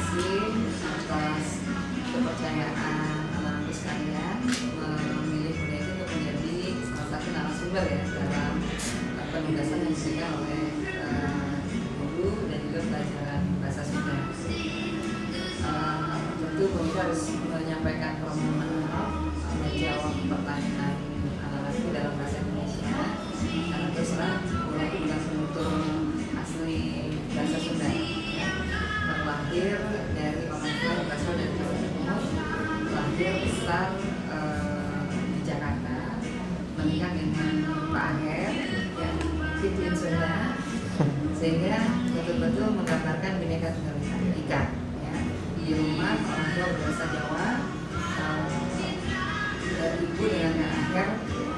kasih atas kepercayaan anak-anak sekalian memilih Bu Neti untuk menjadi salah satu narasumber ya dalam penugasan yang diberikan oleh guru dan juga pelajaran bahasa Sunda. Tentu Bu Neti harus menyampaikan permohonan maaf menjawab pertanyaan anak-anak dalam bahasa Indonesia karena terus terang Bu Neti bukan penutur asli bahasa Sunda. Terlahir dari orang tua yang berasal dari Jawa Timur, lahir besar di Jakarta, menikah dengan Pak Aher yang Fitrin Sunda, sehingga betul-betul menggambarkan Bhinneka Tunggal Ika. Ya. Di rumah orang tua berbahasa Jawa, ibu dengan Pak Aher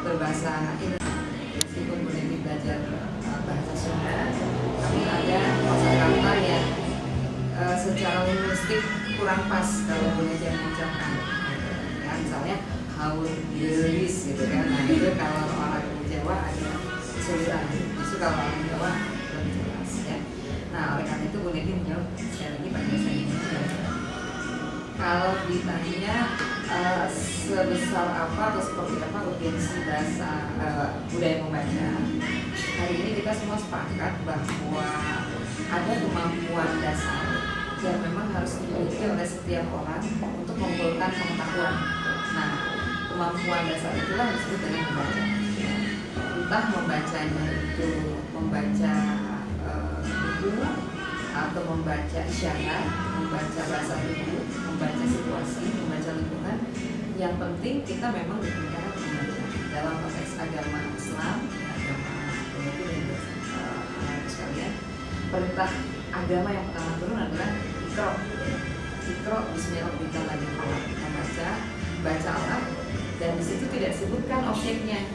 berbahasa Indonesia. Meskipun Bu Neti belajar bahasa Sunda, tapi ada kosakata yang secara linguistik kurang pas kalau Bu Neti yang mengucapkan. Ya, misalnya haul gelis gitu kan. Nah itu kalau orang Jawa agak kesulitan. Justru kalau orang Jawa lebih jelas ya. Nah oleh karena itu Bu Neti menjawab sekali lagi pakai bahasa Indonesia. Kalau ditanya sebesar apa atau seperti apa urgensi bahasa budaya membaca, hari ini kita semua sepakat bahwa ada kemampuan dasar yang memang harus dimiliki oleh setiap orang untuk mengumpulkan pengetahuan. Nah, kemampuan dasar itulah yang disebut dengan membaca. Entah membacanya itu membaca buku atau membaca isyarat, membaca bahasa tubuh, membaca situasi, membaca lingkungan. Yang penting kita memang diberikan membaca. Dalam konteks agama Islam, agama Hindu dan sekalian, perintah agama yang pertama turun adalah Iqra bismillahirrahmanirrahim, membaca, bacalah, dan di situ tidak disebutkan objeknya,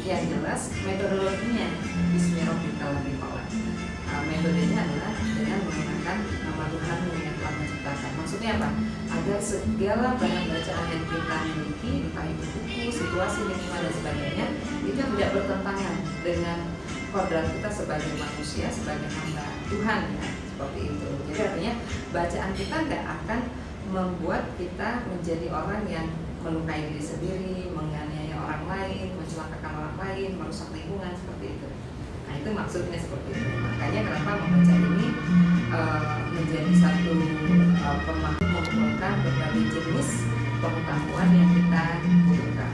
yang jelas metodologinya bismillahirrahmanirrahim. Metodenya adalah dengan menggunakan nama Tuhan yang telah menciptakan. Maksudnya apa? Agar segala bahan bacaan yang kita miliki, entah itu buku, situasi, lingkungan dan sebagainya, itu tidak bertentangan dengan kodrat kita sebagai manusia, sebagai hamba Tuhan ya, seperti itu. Jadi artinya bacaan kita tidak akan membuat kita menjadi orang yang melukai diri sendiri, menganiaya orang lain, mencelakakan orang lain, merusak lingkungan, seperti itu. Nah itu maksudnya seperti itu. Makanya kenapa membaca ini menjadi satu pemahaman mengumpulkan berbagai jenis pengetahuan yang kita butuhkan.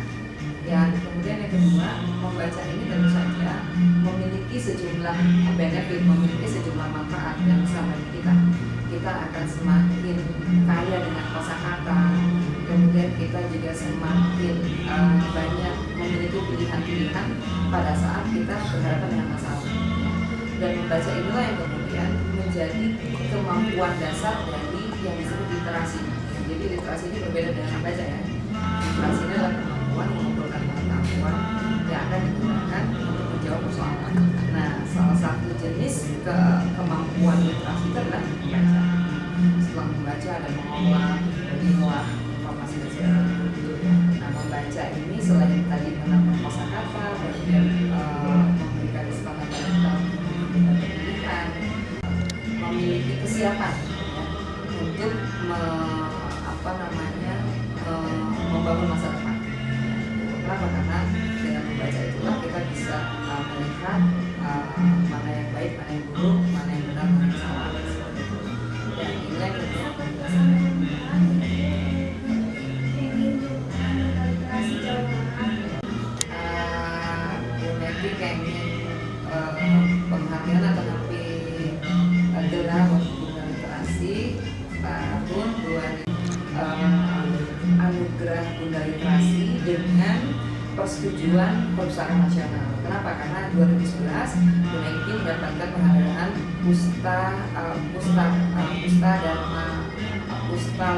Yang kemudian yang kedua, membaca ini tentu saja memiliki sejumlah benefit, memiliki sejumlah manfaat yang bisa bagi kita. Kita akan semakin kaya dengan kosakata, kemudian kita juga semakin banyak memiliki pilihan-pilihan pada saat kita berhadapan dengan masalah. Dan membaca inilah yang kemudian menjadi kemampuan dasar dari yang disebut literasi. Jadi literasi ini berbeda dengan membaca ya. Literasi ini adalah kemampuan mengumpulkan pengetahuan yang akan digunakan untuk menjawab persoalan. Nah, salah satu jenis kemampuan literasi itu adalah membaca. Setelah membaca dan mengolah, mengolah informasi dan sebagainya. Nah, membaca ini selain tadi menambah kosakata, kemudian memberikan kesepakatan pilihan, memiliki kesiapan ya, untuk membangun masa depan. Kenapa? Karena dengan membaca itulah kita bisa melihat mana yang baik, mana yang buruk, mana yang benar, mana yang salah. Dan inilah yang kedua. Bu Neti kayaknya penghargaan atau nanti gelar Bunda Literasi tahun 2000 anugerah Bunda Literasi dengan persetujuan Perpustakaan Nasional. Kenapa? Karena 2011 Bu Neti mendapatkan penghargaan Pusta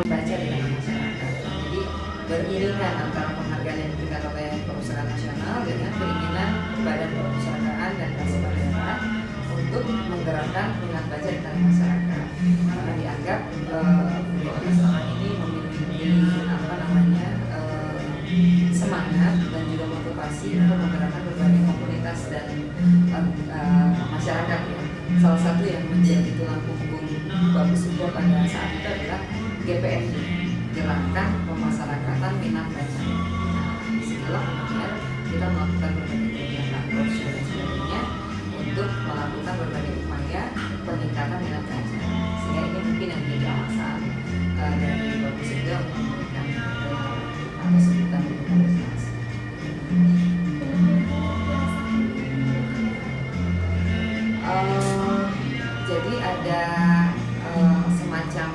Baca di Tengah Masyarakat. Jadi beriringan antara penghargaan yang diberikan oleh Perpustakaan Nasional dengan keinginan Badan Perpustakaan dan Kasih Daerah untuk menggerakkan minat baca di tengah masyarakat. Karena dianggap Bu Neti selama ini memiliki semangat dan juga motivasi untuk menggerakkan berbagai komunitas dan masyarakat ya. Salah satu yang menjadi tulang punggung bagus juga pada saat itu adalah GPMB, Gerakan Pemasyarakatan Minat Baca. Nah, disinilah kemudian kita melakukan berbagai kegiatan brosur dan sebagainya untuk melakukan berbagai upaya peningkatan minat baca. Sehingga ini mungkin yang menjadi alasan dari Bapak Sekda untuk memberikan atau sebutan literasi. Jadi ada semacam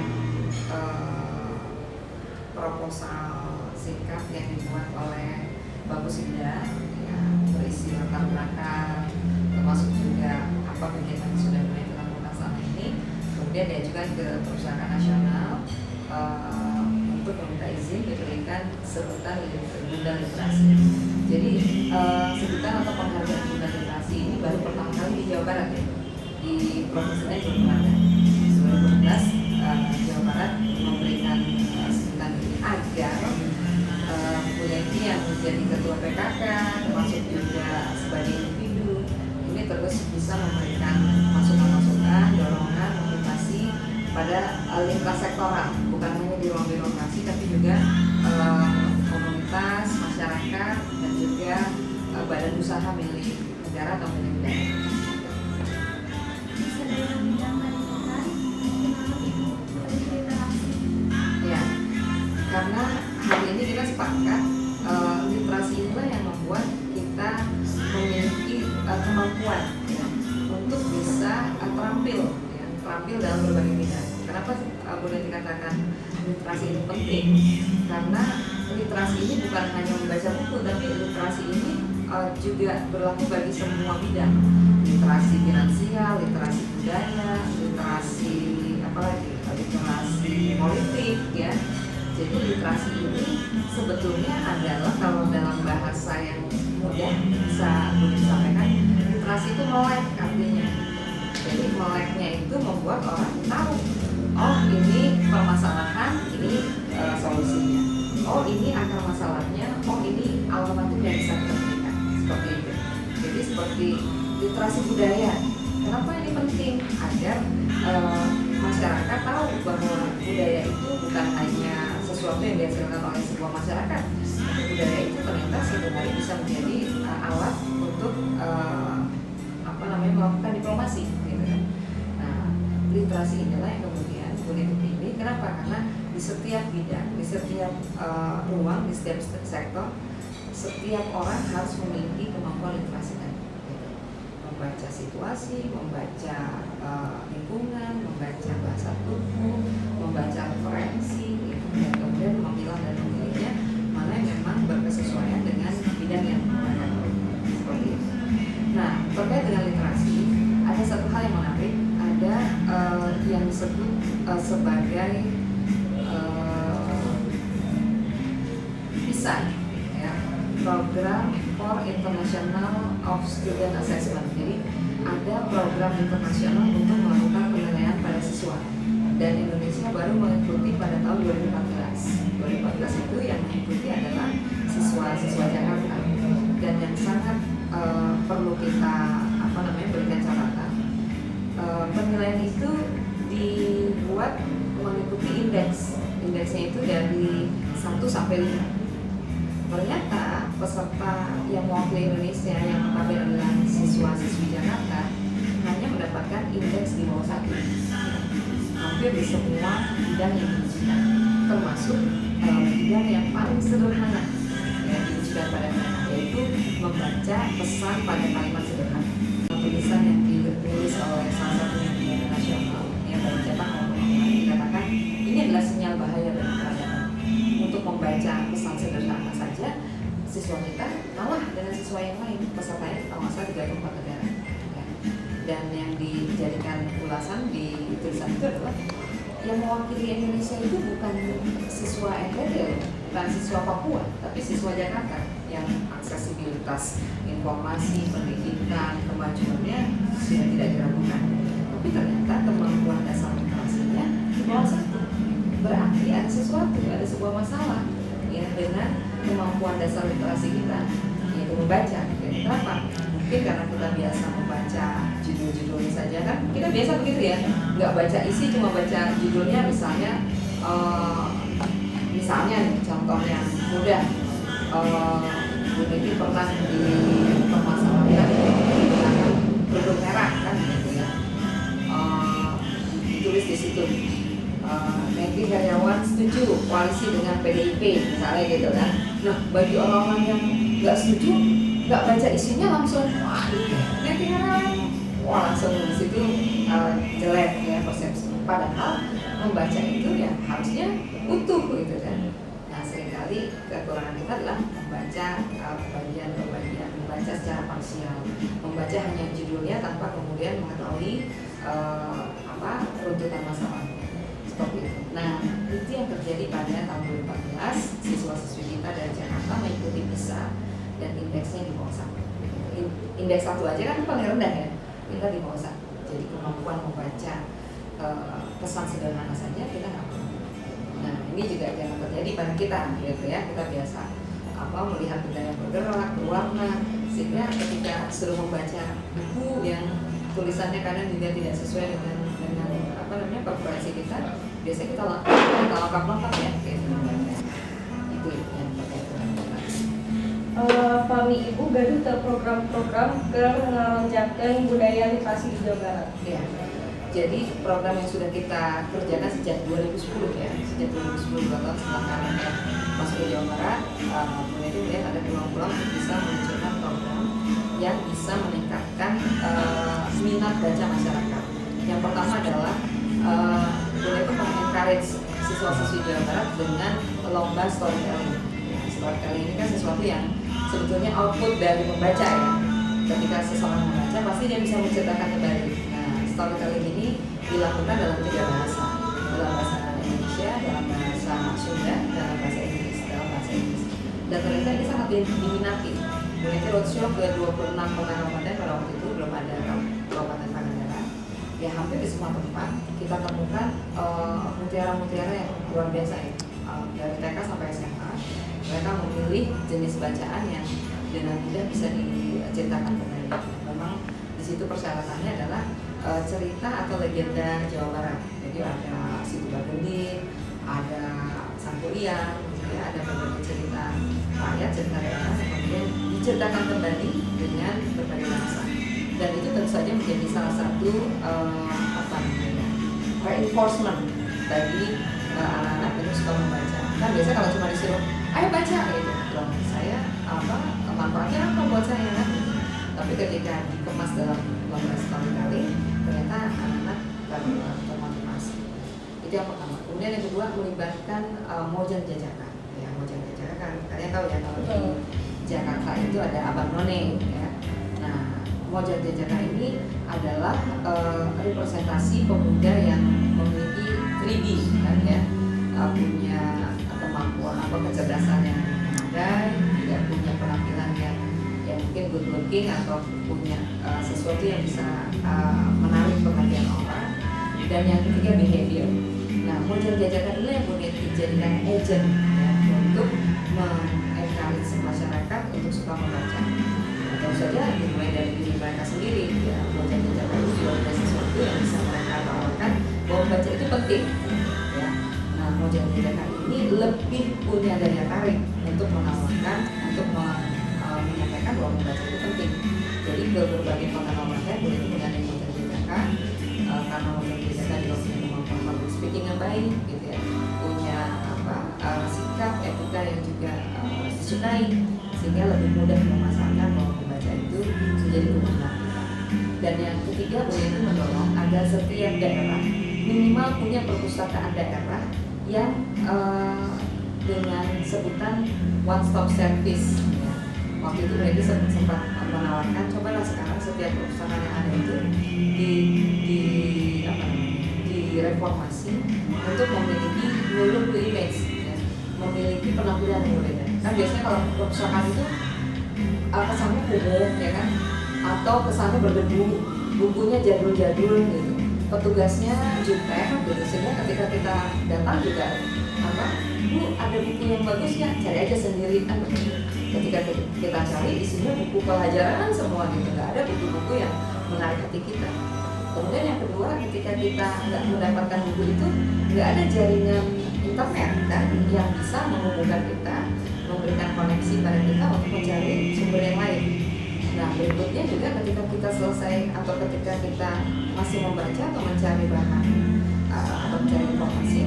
proposal singkat yang dibuat oleh Bapak Sekda, ya, berisi latar belakang, termasuk juga apa kegiatan yang sudah mulai dilakukan selama ini. Kemudian diajukan ke Perusahaan Nasional untuk meminta izin diberikan sebutan Bunda Literasi. Jadi sebutan atau penghargaan Bunda Literasi ini baru pertama kali di Jawa Barat, ya. Di provinsi lain belum ada. 2012 Jawa Barat memberikan sebutan ini agar Bu Yenti yang menjadi ketua PKK termasuk juga sebagai individu ini terus bisa memberikan masukan-masukan, dorongan, motivasi pada lintas sektoral, bukan hanya di ruang birokrasi tapi juga komunitas, masyarakat dan juga badan usaha milik negara atau milik daerah. Ya, karena hari ini kita sepakat literasi inilah yang membuat kita memiliki kemampuan, ya, untuk bisa terampil dalam berbagai bidang. Kenapa boleh dikatakan literasi ini penting? Karena literasi ini bukan hanya membaca buku, tapi literasi ini juga berlaku bagi semua bidang. Literasi finansial, literasi budaya, literasi literasi politik, ya. Jadi literasi ini sebetulnya adalah, kalau dalam bahasa yang mudah bisa disampaikan, literasi itu melek artinya. Jadi meleknya itu membuat orang tahu, oh ini permasalahan, ini solusinya, oh ini akar masalahnya, oh ini alternatif yang bisa kita berikan, seperti itu. Jadi seperti literasi budaya, kenapa ini penting? Agar masyarakat tahu bahwa budaya itu bukan hanya sesuatu yang dihasilkan oleh sebuah masyarakat, tapi budaya itu ternyata suatu hari bisa menjadi alat untuk melakukan diplomasi, gitu kan. Nah, literasi inilah yang kemudian boleh dipilih. Kenapa? Karena di setiap bidang, di setiap ruang, di setiap sektor, setiap orang harus memiliki kemampuan literasi tadi, gitu. Membaca situasi, membaca lingkungan, membaca bahasa tubuh, membaca referensi, gitu. Dan kemudian memilah dan memilihnya mana yang memang berkesesuaian dengan bidang yang mereka pilih, seperti itu. Nah, terkait dengan literasi, ada satu hal yang menarik, ada yang disebut sebagai PISA, ya, Program for International of Student Assessment. Jadi ada program internasional untuk melakukan penilaian pada siswa, dan Indonesia baru mengikuti pada tahun 2014. 2014 itu yang mengikuti adalah siswa-siswa Jakarta, dan yang sangat perlu kita berikan catatan, penilaian itu dibuat mengikuti indeksnya itu dari 1 sampai 5. Ternyata peserta yang mewakili Indonesia yang notabene adalah siswa-siswi Jakarta hanya mendapatkan indeks di bawah 1, hampir di semua bidang yang diujikan, termasuk bidang yang paling sederhana yang diujikan pada mereka, yaitu membaca pesan pada kalimat sederhana. Tulisan yang ditulis oleh salah satu media nasional yang baik cetak maupun online dikatakan ini adalah sinyal bahaya bagi peradaban. Untuk membaca pesan sederhana saja, siswa kita kalah dengan siswa yang lain. Pesertanya kalau nggak salah 34 negara. Ya. Dan yang dijadikan ulasan di tulisan itu adalah yang mewakili Indonesia itu bukan siswa NTT, bukan siswa Papua, tapi siswa Jakarta yang aksesibilitas informasi, pendidikan, kemajuannya sudah tidak diragukan. Tapi ternyata kemampuan dasar literasinya di bawah 1. Berarti ada sesuatu, ada sebuah masalah ya dengan kemampuan dasar literasi kita, yaitu membaca. Kenapa? Mungkin karena kita biasa membaca judul-judulnya saja, kan kita biasa begitu ya, nggak baca isi, cuma baca judulnya, misalnya ada Bu Neti pernah dipermasalahkan menggunakan kerudung merah kan gitu ya. Ditulis di situ Neti Heriawan setuju koalisi dengan PDIP misalnya gitu kan. Nah bagi orang-orang yang nggak setuju, nggak baca isinya langsung wah Neti Heriawan, wah langsung di situ jelek ya persepsi. Padahal membaca itu ya harusnya utuh gitu kan. Nah seringkali kekurangan kita adalah membaca bagian-bagian, membaca secara parsial, membaca hanya judulnya tanpa kemudian mengetahui runtutan masalahnya seperti itu. Nah itu yang terjadi pada tahun 2014, siswa-siswi kita dari Jakarta mengikuti PISA dan indeksnya di bawah 1. Indeks 1 aja kan paling rendah ya, kita di bawah 1. Jadi kemampuan membaca pesan sederhana saja kita nggak perlu. Nah ini juga jangan terjadi pada kita gitu ya. Kita biasa melihat benda yang bergerak, berwarna, sehingga ketika suruh membaca buku yang tulisannya kadang juga tidak sesuai dengan preferensi kita, biasanya kita lengkap ya gitu. Itu yang terkait dengan Kami Ibu gaduh program-program ke ngelonjakan budaya literasi di Jawa Barat. Ya. Jadi program yang sudah kita kerjakan sejak 2010 ya, sejak 2010 bahkan setelah kami masuk ke Jawa Barat, kemudian melihat ada peluang-peluang untuk bisa meluncurkan program yang bisa meningkatkan minat baca masyarakat. Yang pertama adalah boleh itu mengencourage siswa-siswi Jawa Barat dengan lomba storytelling. Storytelling ini kan sesuatu yang sebetulnya output dari membaca ya. Ketika seseorang membaca pasti dia bisa menceritakan kembali. Storytelling ini dilakukan dalam 3 bahasa, dalam bahasa Indonesia, dalam bahasa Sunda, dalam bahasa Inggris. Dan ternyata ini sangat diminati. Mulai roadshow ke 26 kota kabupaten pada waktu itu belum ada kabupaten Pangandaran. Ya hampir di semua tempat kita temukan mutiara-mutiara yang luar biasa ya. Dari TK sampai SMA, mereka memilih jenis bacaan yang dengan mudah bisa diceritakan kembali. Memang di situ persyaratannya adalah cerita atau legenda Jawa Barat. Jadi ada Situ Bagendit, ada Sangkuriang, ada berbagai cerita rakyat, cerita daerah yang kemudian diceritakan kembali dengan berbagai bahasa. Dan itu tentu saja menjadi salah satu reinforcement bagi anak-anak yang suka membaca. Kan biasa kalau cuma disuruh, ayo baca gitu, loh saya manfaatnya apa buat saya kan? Tapi ketika dikemas dalam lomba storytelling, ternyata anak-anak termotivasi. Itu yang pertama. Kemudian yang kedua melibatkan Mojang Jajakan. Ya, Mojang Jajakan, kalian tahu ya kalau di Jakarta itu ada Abang None. Ya. Nah, Mojang Jajakan ini adalah representasi pemuda yang memiliki 3D, kan ya, punya kemampuan kecerdasan yang memadai, juga punya penampilan yang mungkin good looking atau punya sesuatu yang bisa menarik perhatian orang. Dan yang ketiga behavior. Nah, Mojang Jajakan ini yang boleh dijadikan agent ya, untuk mengencourage masyarakat untuk suka membaca. Tentu saja dimulai dari diri mereka sendiri ya. Mojang Jajakan itu juga ada sesuatu yang bisa mereka tawarkan bahwa membaca itu penting ya. Nah, Mojang Jajakan ini lebih punya daya tarik untuk menawarkan, untuk menyampaikan bahwa membaca itu penting. Jadi ke berbagai kota kabupaten boleh menggandeng Mojang Jajakan karena Mojang Jajakan juga punya kemampuan public speaking yang baik gitu ya, punya sikap etika yang juga disukai, sehingga lebih mudah memasarkan bahwa membaca itu menjadi kebutuhan kita. Dan yang ketiga boleh itu mendorong agar setiap daerah minimal punya perpustakaan daerah yang dengan sebutan one stop service ya. Waktu itu mereka sempat menawarkan, cobalah sekarang setiap perpustakaan yang ada itu direformasi untuk memiliki new image ya, memiliki penampilan yang berbeda. Kan biasanya kalau perpustakaan itu kesannya kumuh ya kan, atau kesannya berdebu, bukunya jadul-jadul gitu, petugasnya jutek gitu, sehingga ketika kita datang juga Bu ada buku yang bagus ya, cari aja sendiri kan. Ketika kita cari isinya buku pelajaran semua gitu, nggak ada buku-buku yang menarik hati kita. Kemudian yang kedua, ketika kita nggak mendapatkan buku itu, nggak ada jaringan internet kan yang bisa menghubungkan kita memberikan koneksi pada kita untuk mencari sumber yang lain. Nah, berikutnya juga ketika kita selesai atau ketika kita masih membaca atau mencari bahan atau mencari informasi,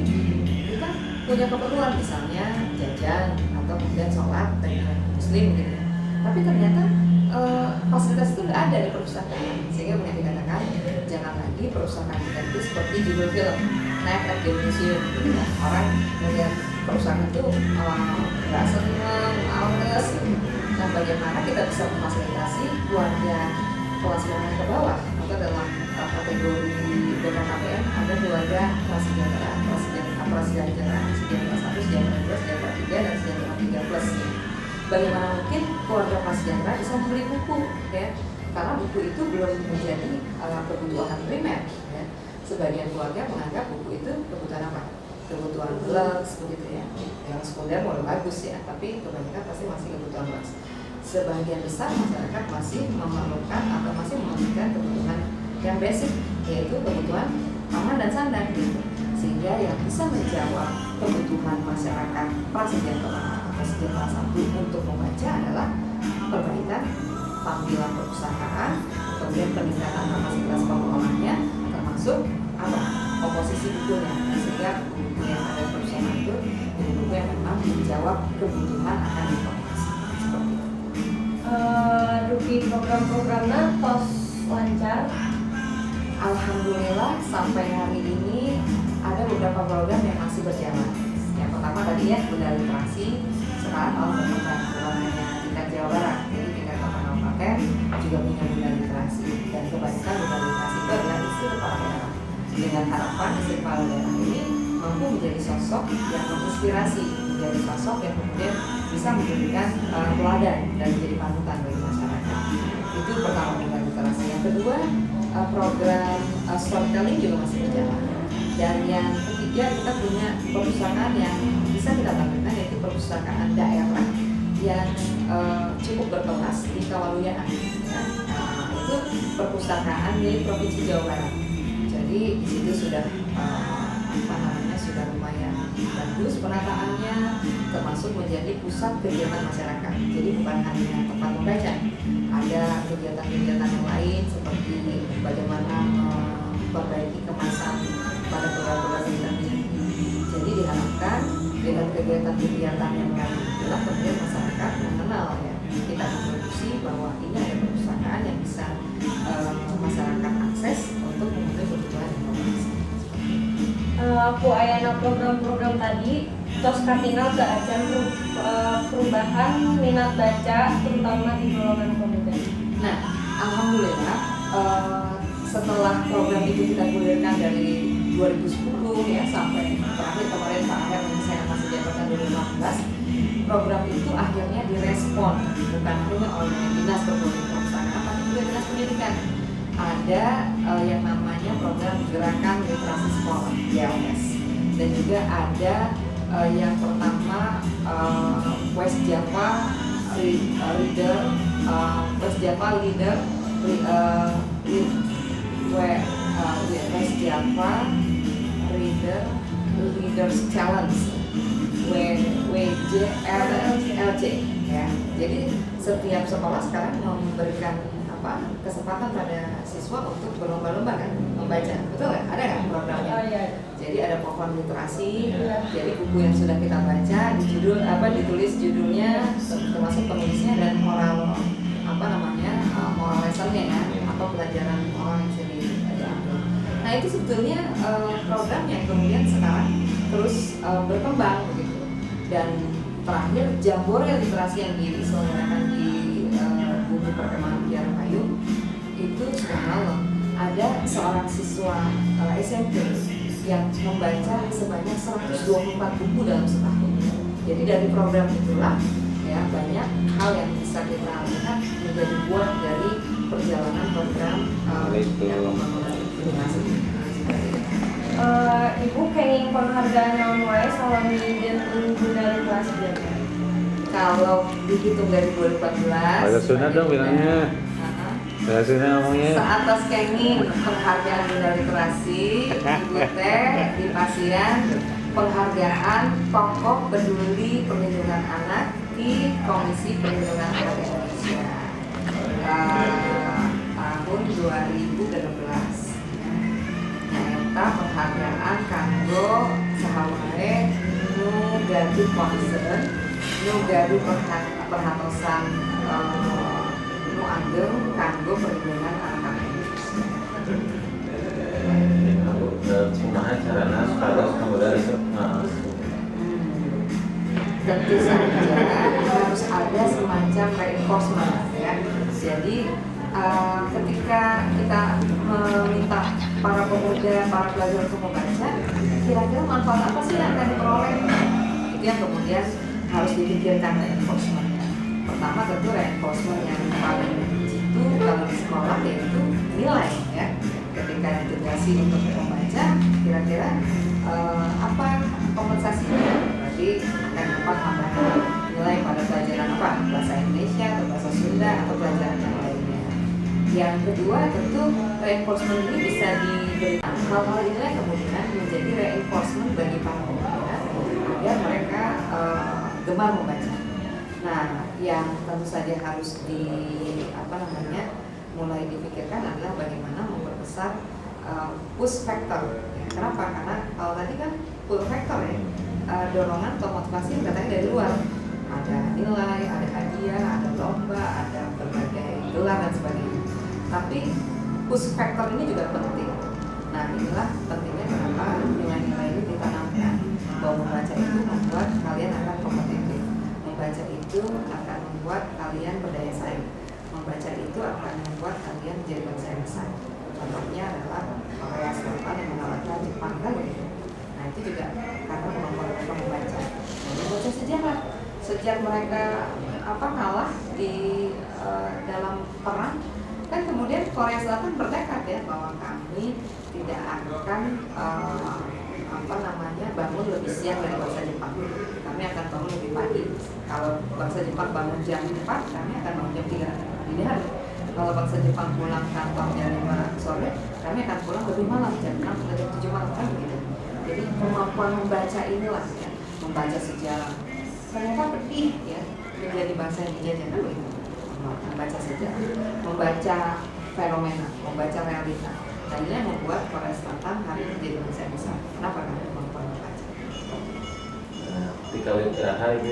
kita punya keperluan misalnya jajan atau kemudian sholat dengan muslim gitu ya. Tapi ternyata fasilitas itu tidak ada di perpustakaan, sehingga boleh dikatakan jangan lagi perpustakaan kita itu seperti judul film Night at the Museum gitu ya. Orang melihat perpustakaan itu nggak senang, males. Nah, bagaimana kita bisa memfasilitasi keluarga kelas menengah ke bawah atau dalam kategori BKKBN ada keluarga prasejahtera, prasejahtera 1, sejahtera 2, sejahtera 3, dan sejahtera 3 plus. Bagaimana mungkin keluarga prasejahtera bisa membeli buku, ya? Karena buku itu belum menjadi kebutuhan primer. Ya. Sebagian keluarga menganggap buku itu kebutuhan apa? Kebutuhan lux, begitu ya. Yang sekunder mulai bagus ya, tapi kebanyakan pasti masih kebutuhan lux. Sebagian besar masyarakat masih memerlukan atau masih membutuhkan kebutuhan yang basic, yaitu kebutuhan pangan dan sandang gitu. Sehingga yang bisa menjawab kebutuhan masyarakat prasejahtera atau sejahtera 1 untuk membaca adalah perbaikan tampilan perpustakaan, kemudian peningkatan kapasitas pengelolanya, termasuk apa? Komposisi bukunya, sehingga buku yang ada di perpustakaan itu buku yang memang menjawab kebutuhan akan informasi seperti itu. Duki program-programnya tos lancar. Alhamdulillah sampai hari ini ada beberapa program yang masih berjalan. Yang pertama tadi ya Bunda Literasi, sekarang kalau berkembang bukan hanya tingkat Jawa Barat, jadi tingkat kabupaten juga punya Bunda Literasi, dan kebanyakan Bunda Literasi itu adalah istri kepala daerah. Dengan harapan istri kepala daerah ini mampu menjadi sosok yang menginspirasi, menjadi sosok yang kemudian bisa menjadikan teladan dan menjadi panutan bagi masyarakat. Itu pertama Bunda Literasi. Yang kedua, program storytelling juga masih berjalan. Dan yang ketiga, kita punya perpustakaan yang bisa kita tampilkan, yaitu perpustakaan daerah yang cukup berkelas di Kawaluyaan. Itu perpustakaan milik Provinsi Jawa Barat. Jadi di situ sudah sudah lumayan bagus penataannya, termasuk menjadi pusat kegiatan masyarakat. Jadi bukan hanya tempat membaca, ada kegiatan-kegiatan yang lain seperti bagaimana memperbaiki kemasan pada program-program internet. Jadi diharapkan dengan kegiatan-kegiatan yang lain itulah kemudian masyarakat mengenal ya, kita memproduksi bahwa ini ada perpustakaan yang bisa masyarakat akses untuk memenuhi kebutuhan informasi. Aku ayana program-program tadi tos katingal ke acan perubahan minat baca terutama di golongan pemuda. Nah, alhamdulillah setelah program itu kita gulirkan dari 2010 ya sampai terakhir kemarin Pak Aher menyelesaikan masa jabatan 2015, program itu akhirnya direspon bukan hanya oleh Dinas Perpustakaan tapi juga Dinas Pendidikan. Ada yang namanya program Gerakan Literasi Sekolah GLS, dan juga ada yang pertama West Java Leader West Java Leader West Java Leaders Challenge WJLC ya. Jadi setiap sekolah sekarang memberikan kesempatan pada siswa untuk berlomba-lomba kan membaca, betul nggak? Ada nggak programnya? Oh, iya. Jadi ada pohon literasi, jadi buku yang sudah kita baca, ditulis judulnya, termasuk penulisnya dan moral moral lessonnya ya, atau pelajaran moral yang bisa diambil. Nah itu sebetulnya program yang kemudian sekarang terus berkembang begitu. Dan terakhir Jambore Literasi yang diselenggarakan di Bumi Perkemahan Mutiara Payung itu sudah malam ada seorang siswa SMP yang membaca sebanyak 124 buku dalam setahun. Jadi dari program itulah ya banyak hal yang bisa kita lihat menjadi buah dari perjalanan program yang pembangunan literasi. Ibu kenging penghargaan naon wae salami Dinten Bunda Literasi. Kalau dihitung dari 2014 Bahasa Sunda dong bilangnya. Bahasa Sunda ngomongnya. Seatas kenging penghargaan Bunda Literasi, Ibu Teh di Pasian penghargaan tokoh peduli perlindungan anak di Komisi Perlindungan Anak Indonesia tahun 2013. Nyata penghargaan kanggo sahawae nu gaduh concern, nu gaduh perhatosan nu ageng kanggo perlindungan anak Indonesia. Kumaha carana supaya kemudian itu Tentu saja harus ada semacam reinforcement ya. Jadi ketika kita meminta para pemuda, para pelajar untuk membaca, kira-kira manfaat apa sih yang akan diperoleh? Itu yang kemudian harus dipikirkan reinforcementnya. Pertama tentu reinforcement yang paling jitu kalau di sekolah yaitu nilai ya. Ketika ditugasi untuk membaca, kira-kira apa kompensasinya? Berarti akan dapat tambahan nilai pada pelajaran apa? Bahasa Indonesia atau bahasa Sunda atau pelajaran yang lainnya. Yang kedua tentu reinforcement ini bisa diberikan hal-hal inilah yang kemudian menjadi reinforcement bagi para pemuda agar mereka gemar membaca. Nah, yang tentu saja harus mulai dipikirkan adalah bagaimana memperbesar push factor. Kenapa? Karena kalau tadi kan pull factor ya, dorongan atau motivasi yang datangnya dari luar. Ada nilai, ada hadiah, ada lomba, ada berbagai gelar dan sebagainya. Tapi push factor ini juga penting. Nah, inilah pentingnya kenapa nilai-nilai ini ditanamkan. Bahwa membaca itu membuat kalian akan kompetitif. Membaca itu akan membuat kalian berdaya saing. Membaca itu akan membuat kalian menjadi bangsa yang besar. Contohnya adalah Korea Selatan yang mengalahkan Jepang kan gitu. Nah itu juga karena kemampuan mereka membaca. Membaca sejarah. Sejak mereka kalah di dalam perang, kan kemudian Korea Selatan bertekad ya bahwa kami tidak akan bangun lebih siang dari bangsa Jepang. Kami akan bangun lebih pagi. Kalau bangsa Jepang bangun jam 4, kami akan bangun jam 3 dini hari. Kalau bangsa Jepang pulang kantor jam 5 sore, kami akan pulang lebih malam jam 6 atau jam 7 malam kan begitu. Jadi kemampuan membaca inilah ya, membaca sejarah. Ternyata pedih ya menjadi bangsa yang dijajah kan begitu. Membaca sejarah, membaca fenomena, membaca realita. Nah ini yang membuat Korea Selatan hari ini menjadi bangsa yang besar. Kenapa? Karena kemampuan membaca. Ketika Wiraha ibu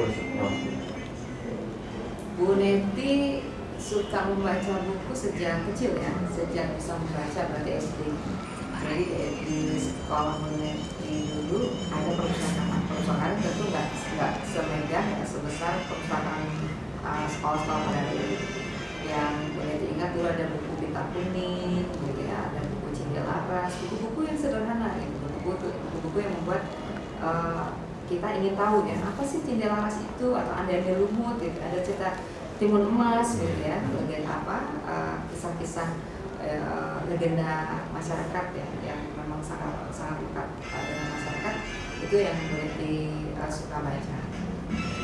Bu Neti suka membaca buku sejak kecil ya, sejak bisa membaca berarti SD. Jadi di sekolah Bu Neti dulu ada perpustakaan tentu nggak semegah ya, sebesar perpustakaan sekolah-sekolah pada hari ini. Yang Bu Neti ingat dulu ada buku Pita Kuning, gitu ya, ada buku Cindelaras, buku-buku yang sederhana, gitu. Buku-buku yang membuat kita ingin tahu ya apa sih Cindelaras itu atau Ande-Ande Lumut gitu, ada cerita Timun Emas gitu ya, legenda kisah-kisah legenda masyarakat ya yang memang sangat dekat dengan masyarakat, itu yang boleh suka baca.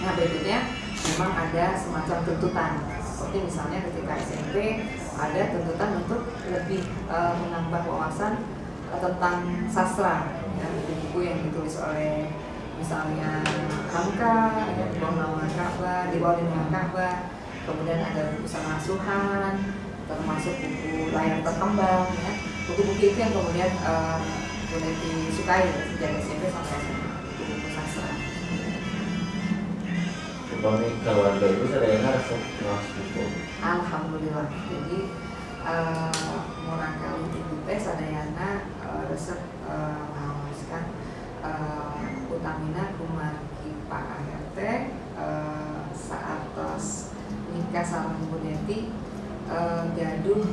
Nah berikutnya memang ada semacam tuntutan, seperti misalnya ketika SMP ada tuntutan untuk lebih menambah wawasan tentang sastra ya, buku-buku yang ditulis oleh misalnya Hamka ya, di bawah nama Ka'bah, di bawah lindungan Ka'bah. Kemudian ada buku Sana Asuhan, termasuk buku Layar Terkembang ya. Buku-buku itu yang kemudian boleh disukai ya, sejak SMP sampai SMA, buku sastra. Kami keluarga itu sedayana resep buku. Alhamdulillah. Jadi murah kali ibu teh sadayana resep mengawaskan utamina kumargi Pak ART saat nikah sareng Bu Neti gaduh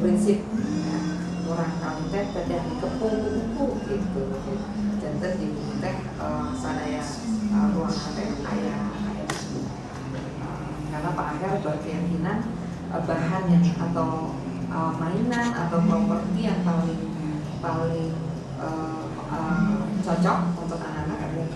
prinsip ya, murah kali teh kedah dikepung buku gitu. Janten di buku teh sadaya ruangan teh aya karena Pak Agar berkeyakinan bahan yang atau mainan atau properti yang paling cocok untuk anak-anak adalah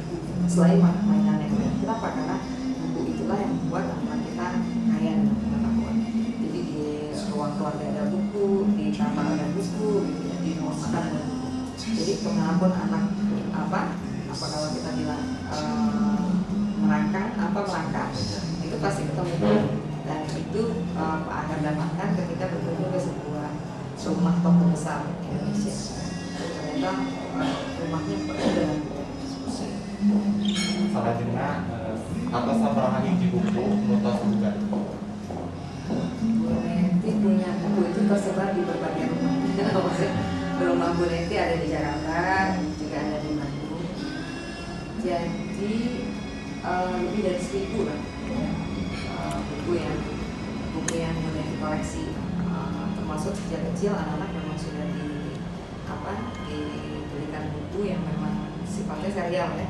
selain mainan yang lain. Kenapa? Karena buku itulah yang membuat anak kita kaya dengan pengetahuan. Jadi di ruang keluarga ada buku, di kamar ada buku, gitu ya, di ruang makan ada buku. Jadi kemanapun anak apa kalau kita bilang merangkak rumah toko besar Indonesia. Ternyata rumahnya penuh dengan Salahnya atas sabaraha hiji buku nutos bukan. Bu Neti punya buku itu tersebar di berbagai rumah. Maksudnya rumah Bu Neti ada di Jakarta, juga ada di Bandung. Jadi lebih dari 1.000 lah buku yang Bu Neti koleksi. Termasuk sejak kecil anak-anak memang sudah diberikan buku yang memang sifatnya serial ya.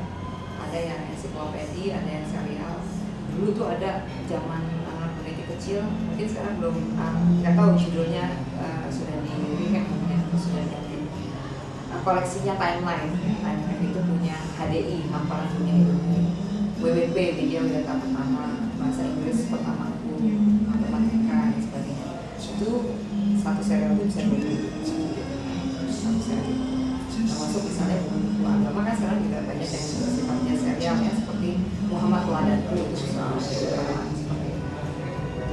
Ada yang ensiklopedi, ada yang serial. Dulu tuh ada zaman anak mereka kecil, mungkin sekarang belum nggak tahu judulnya sudah di remake mungkin atau sudah ganti. Koleksinya Timeline itu punya HDI, hamparan dunia itu. WWP, video data pertama, bahasa Inggris pertamaku, matematika dan sebagainya. Itu satu serial itu bisa beli satu serial. Termasuk misalnya buku agama kan sekarang juga banyak yang sifatnya serial ya, seperti Muhammad Teladanku itu seperti itu.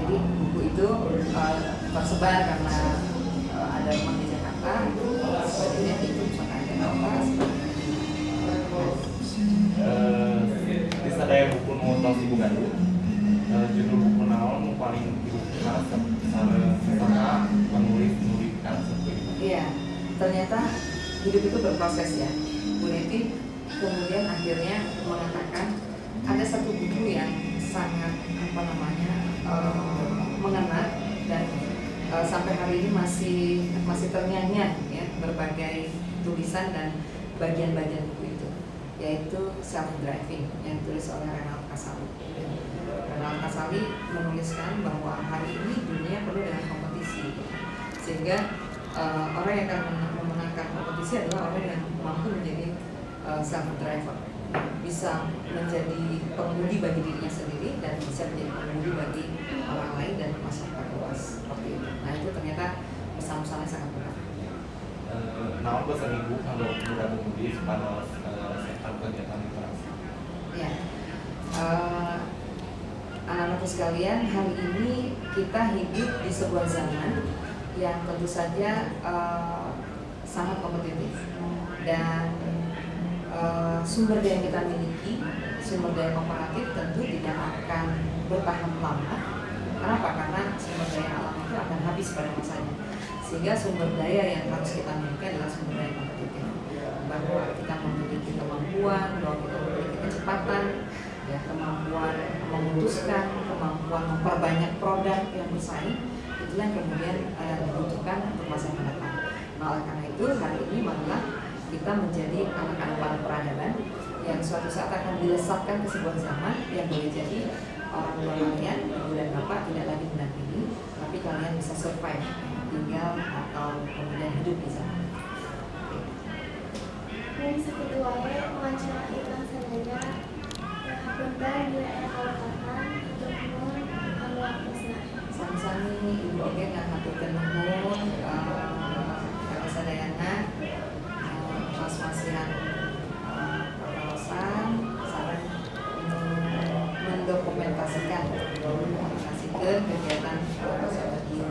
Jadi buku itu tersebar karena ada rumah di Jakarta, sebagainya itu misalkan ada apa Di sadaya buku nutos ibu Gandul, judul buku naon nu paling diharapkan sama penulis seperti itu. Iya, ternyata hidup itu berproses ya. Bu Neti kemudian akhirnya mengatakan ada satu buku yang sangat mengena dan sampai hari ini masih terngiang-ngiang ya, berbagai tulisan dan bagian-bagian buku itu, yaitu Self Driving yang ditulis oleh Renald Kasali. Renald Kasali menuliskan bahwa hari ini dunia penuh dengan kompetisi, sehingga orang yang akan memenangkan kompetisi adalah orang yang mampu menjadi self driver, bisa menjadi pengemudi bagi dirinya sendiri dan bisa menjadi pengemudi bagi orang lain dan masyarakat luas seperti itu. Nah itu ternyata pesan-pesannya sangat benar. Naon pesan ibu kalau muda pemudi pada sektor kegiatan literasi? Ya, anak-anakku sekalian, hari ini kita hidup di sebuah zaman yang tentu saja sangat kompetitif dan sumber daya yang kita miliki, sumber daya komparatif tentu tidak akan bertahan lama. Kenapa? Karena sumber daya alam itu akan habis pada masanya. Sehingga sumber daya yang harus kita miliki adalah sumber daya kompetitif. Bahwa kita memiliki kemampuan, bahwa kita memiliki kecepatan, ya, kemampuan memutuskan, kemampuan memperbanyak produk yang bersaing. Itulah yang kemudian dibutuhkan untuk masa mendatang. Nah, oleh karena itu hari ini marilah kita menjadi anak-anak peradaban yang suatu saat akan dilesatkan ke sebuah zaman yang boleh jadi orang tua kalian, ibu dan bapak tidak lagi mendampingi, tapi kalian bisa survive, tinggal atau kemudian hidup di sana. Yang sekeduanya wawancara iklan sadaya beban bila ada kawatan untuk mohon kalau pesna. Sami-sami ibu oke nggak ngaturkan nuhun kalau sadayana mas-masihan perkalosan sareng mendokumentasikan kegiatan sadaya.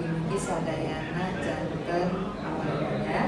Mungkin sadayana janten apa namanya